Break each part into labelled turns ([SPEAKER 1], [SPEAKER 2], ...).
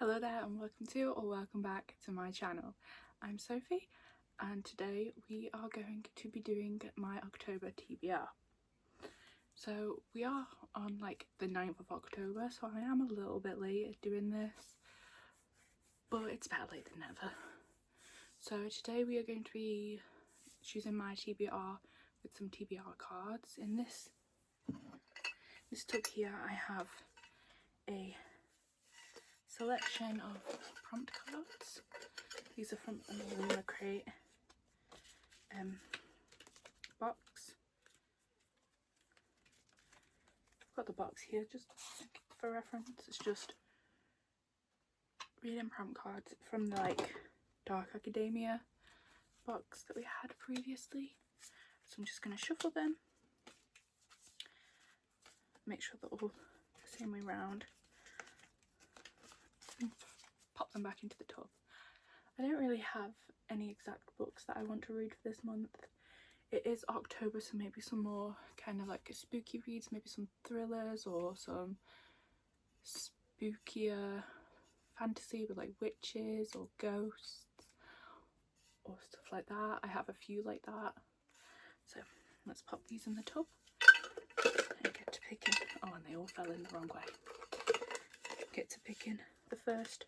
[SPEAKER 1] Hello there and welcome back to my channel. I'm Sophie and today we are going to be doing my October TBR. So we are on like the 9th of October, so I am a little bit late at doing this, but it's better late than never. So today we are going to be choosing my TBR with some TBR cards. In this tub here I have a selection of prompt cards. These are from an Illumicrate box. I've got the box here just for reference. It's just reading prompt cards from the Dark Academia box that we had previously. So I'm just going to shuffle them, make sure they're all the same way round, and pop them back into the tub. I don't really have any exact books that I want to read for this month. It is October, so maybe some more kind of like spooky reads, maybe some thrillers or some spookier fantasy with like witches or ghosts or stuff like that. I have a few like that. So let's pop these in the tub and get to picking. Oh, and they all fell in the wrong way. Get to picking the first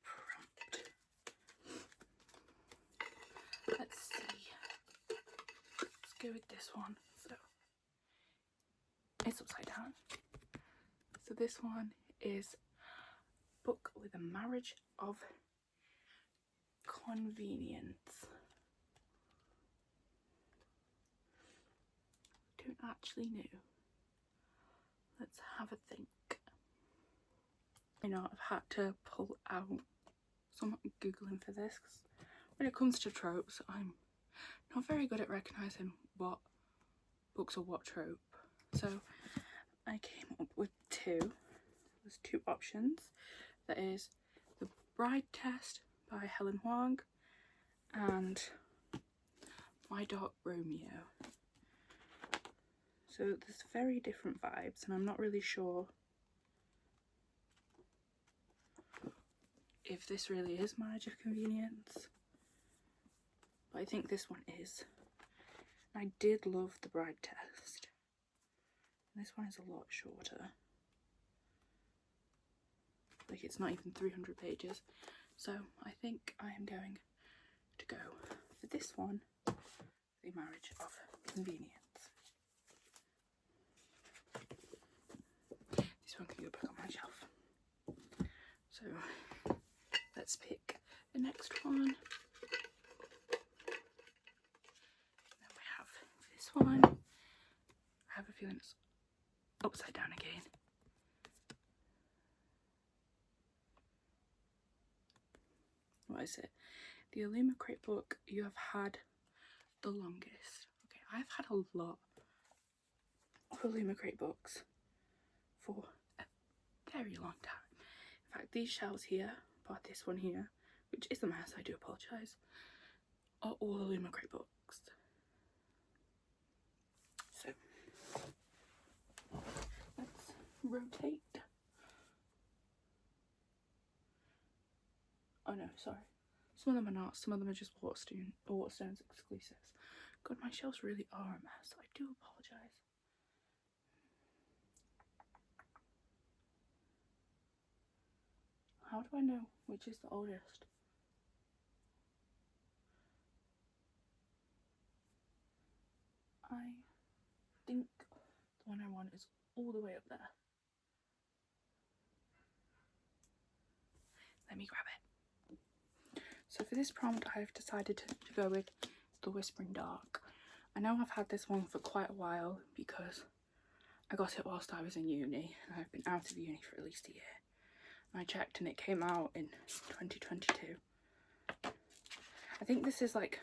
[SPEAKER 1] prompt. Let's see. Let's go with this one. So it's upside down. So this one is book with a marriage of convenience. Don't actually know. Let's have a think. I know I've had to pull out some googling for this because when it comes to tropes I'm not very good at recognising what books are what trope. So I came up with two. There's two options. That is The Bride Test by Helen Huang and My Dark Romeo. So there's very different vibes and I'm not really sure if this really is Marriage of Convenience, but I think this one is. I did love The Bride Test. And this one is a lot shorter. Like it's not even 300 pages. So I think I am going to go for this one, The Marriage of Convenience. This one can go back on my shelf. So let's pick the next one. Then we have this one. I have a feeling it's upside down again. What is it? The Illumicrate book you have had the longest. Okay, I've had a lot of Illumicrate books for a very long time. In fact, these shelves here, but this one here, which is a mess, I do apologise, are all Illumicrate books. So let's rotate. Oh no, sorry. Some of them are not, some of them are just Waterstones exclusives. God, my shelves really are a mess. I do apologise. How do I know which is the oldest? I think the one I want is all the way up there. Let me grab it. So for this prompt I've decided to go with The Whispering Dark. I know I've had this one for quite a while because I got it whilst I was in uni and I've been out of uni for at least a year. And I checked and it came out in 2022. I think this is like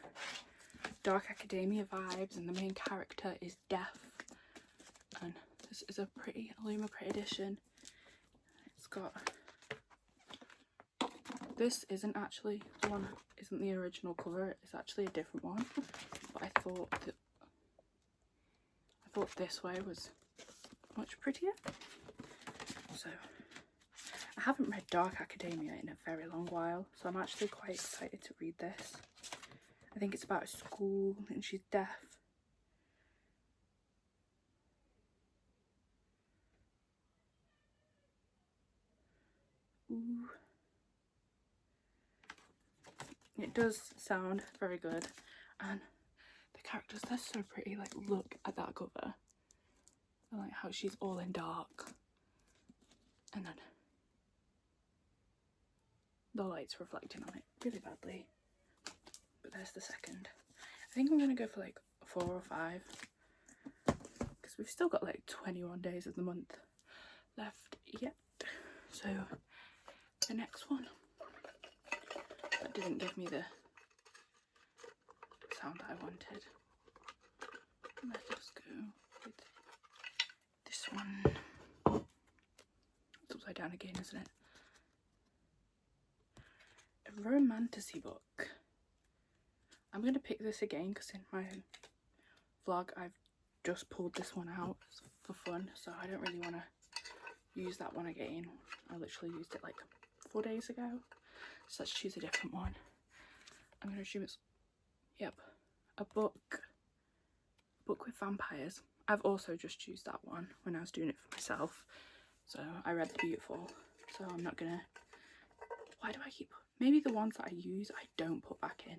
[SPEAKER 1] Dark Academia vibes and the main character is deaf. And this is a pretty Illumicrate edition. It's got... This isn't actually the one, isn't the original cover, it's actually a different one. But I thought this way was much prettier. So I haven't read Dark Academia in a very long while, so I'm actually quite excited to read this. I think it's about a school and she's deaf. Ooh. It does sound very good, and the characters, they're so pretty. Like, look at that cover. I like how she's all in dark, and then the light's reflecting on it really badly. But there's the second. I think I'm gonna go for like 4 or 5, because we've still got like 21 days of the month left yet. So the next one, that didn't give me the sound that I wanted. Let us go with this one. It's upside down again, isn't it? A romantasy book. I'm going to pick this again because in my vlog I've just pulled this one out for fun, so I don't really want to use that one again. I literally used it like 4 days ago, so let's choose a different one. I'm going to assume it's, yep, a book with vampires. I've also just used that one when I was doing it for myself, so I read The Beautiful, so I'm not gonna, why do I keep, maybe the ones that I use I don't put back in.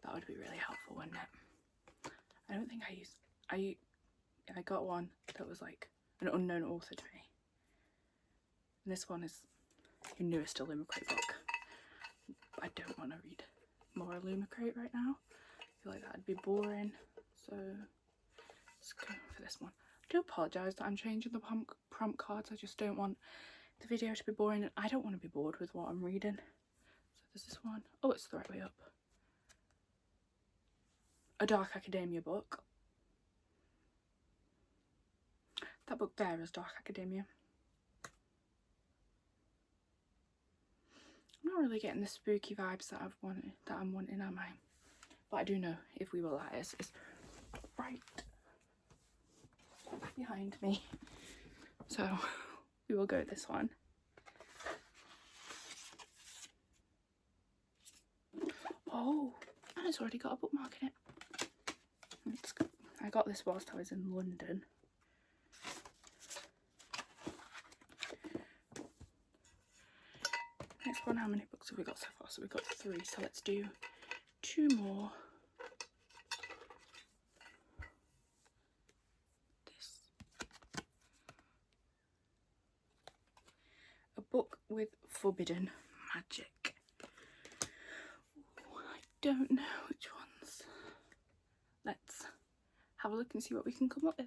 [SPEAKER 1] That would be really helpful, wouldn't it? I don't think I got one that was like an unknown author to me, and this one is your newest Illumicrate book. I don't want to read more Illumicrate right now. I feel like that'd be boring, so let's go for this one. I do apologise that I'm changing the prompt cards. I just don't want the video to be boring, and I don't want to be bored with what I'm reading. So there's this one. Oh, it's the right way up. A Dark Academia book. That book there is Dark Academia. I'm not really getting the spooky vibes that I'm wanting, am I? But I do know If We Were Liars is right behind me, so we will go with this one. Oh, and it's already got a bookmark in it. I got this whilst I was in London. Next one, how many books have we got so far? So we've got 3, so let's do 2 more. This. A book with forbidden magic. Ooh, I don't know which ones. Let's have a look and see what we can come up with.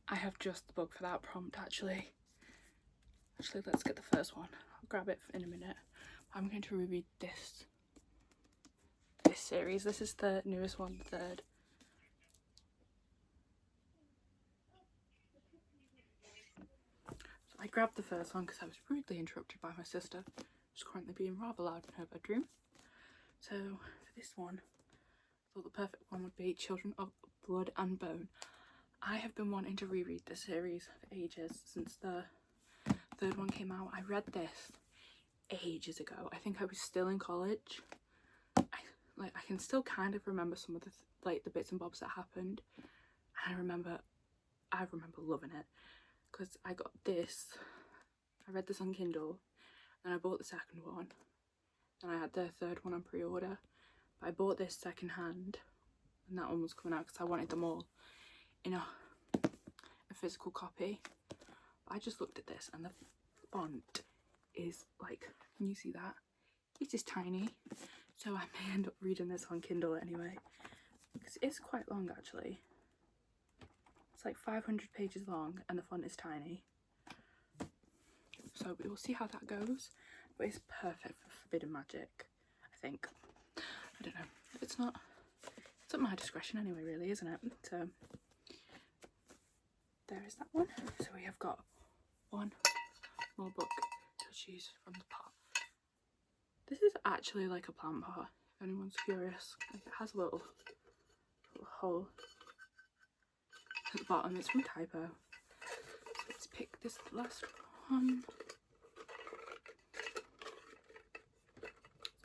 [SPEAKER 1] I have just the book for that prompt, actually. Let's get the first one. I'll grab it in a minute. I'm going to reread this series. This is the newest one, the 3rd. So I grabbed the first one because I was rudely interrupted by my sister, who's currently being rather loud in her bedroom. So for this one, I thought the perfect one would be Children of Blood and Bone. I have been wanting to reread this series for ages, since the 3rd one came out. I read this ages ago. I think I was still in college. I can still kind of remember some of the bits and bobs that happened, and I remember loving it, because I got this. I read this on Kindle, and I bought the second one, and I had the 3rd one on pre-order. But I bought this second hand, and that one was coming out because I wanted them all in a physical copy. But I just looked at this, and the font is like, can you see that? It is tiny, so I may end up reading this on Kindle anyway, because it's quite long actually. It's like 500 pages long, and the font is tiny. So we will see how that goes, but it's perfect for forbidden magic, I think. I don't know, if it's not, it's at my discretion anyway, really, isn't it? So there is that one. So we have got 1 more book to choose from the pot. This is actually like a plant pot, if anyone's curious. Like, it has a little hole at the bottom. It's from Typo. So let's pick this last one.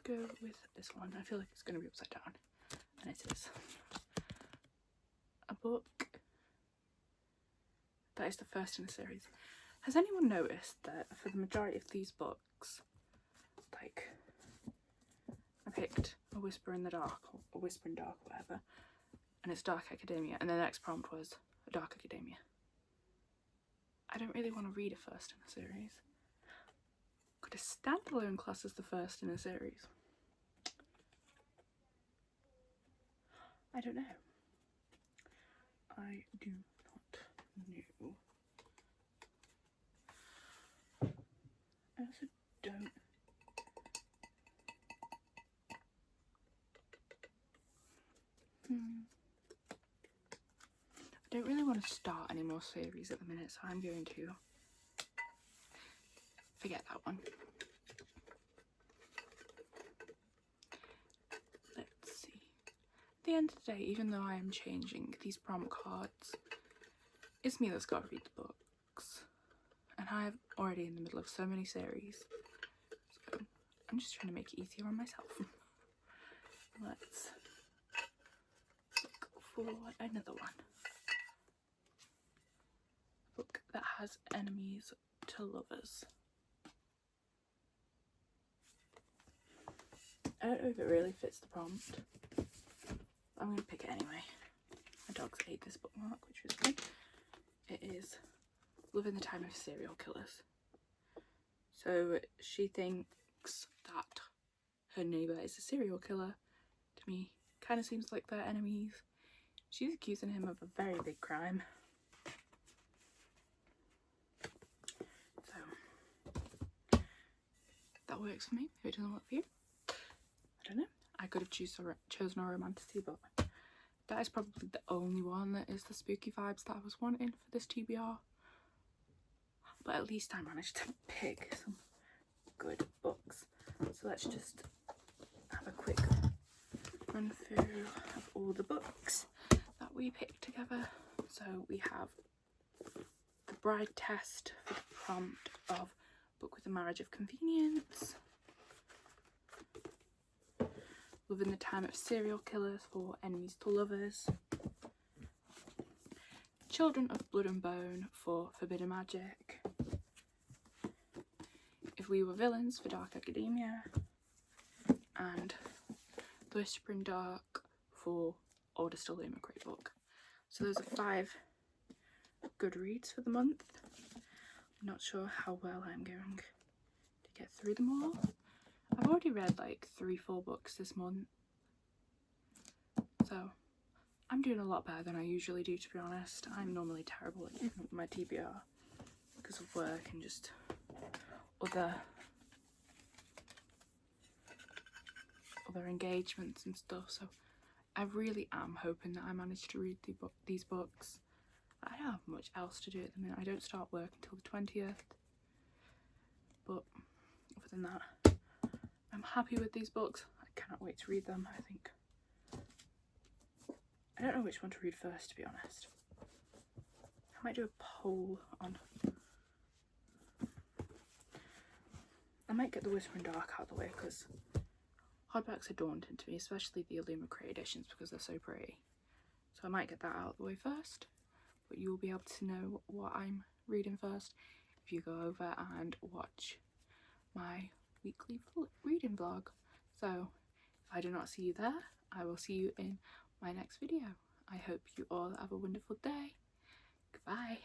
[SPEAKER 1] go with this one. I feel like it's going to be upside down, and it is. A book that is the first in the series. Has anyone noticed that for the majority of these books, like, I picked A Whisper in the Dark, or A Whisper in Dark, whatever, and it's Dark Academia, and the next prompt was Dark Academia. I don't really want to read a first in a series. Could a standalone class as the first in a series? I don't know. I do not know. I also don't. I don't really want to start any more series at the minute, so I'm going to forget that one. Let's see. At the end of the day, even though I am changing these prompt cards, it's me that's got to read the books. And I'm already in the middle of so many series, so I'm just trying to make it easier on myself. Let's look for another one. A book that has enemies to lovers. I don't know if it really fits the prompt. I'm going to pick it anyway. My dogs ate this bookmark, which was good. It is Love in the Time of Serial Killers. So she thinks that her neighbour is a serial killer. To me, kind of seems like they're enemies. She's accusing him of a very big crime. So that works for me. If it doesn't work for you, I don't know. I could have chosen a romantasy, but that is probably the only one that is the spooky vibes that I was wanting for this TBR. But at least I managed to pick some good books. So let's just have a quick run through of all the books that we picked together. So we have The Bride Test for the prompt of Book with a Marriage of Convenience. Love in the Time of Serial Killers for Enemies to Lovers. Children of Blood and Bone for Forbidden Magic. If We Were Villains for Dark Academia. And The Whisper in Dark for oldest Illumicrate book. So those are 5 good reads for the month. I'm not sure how well I'm going to get through them all. I've already read like 3-4 books this month, so I'm doing a lot better than I usually do, to be honest. I'm normally terrible at keeping up with my TBR because of work and just other engagements and stuff, so I really am hoping that I manage to read these books. I don't have much else to do at the minute. I don't start work until the 20th, but other than that, I'm happy with these books. I cannot wait to read them. I don't know which one to read first, to be honest. I might do a poll on... I might get The Whisper in Dark out of the way, because hardbacks are daunting to me, especially the Illumicrate editions, because they're so pretty. So I might get that out of the way first, but you'll be able to know what I'm reading first if you go over and watch my weekly reading vlog. So if I do not see you there, I will see you in my next video. I hope you all have a wonderful day. Goodbye.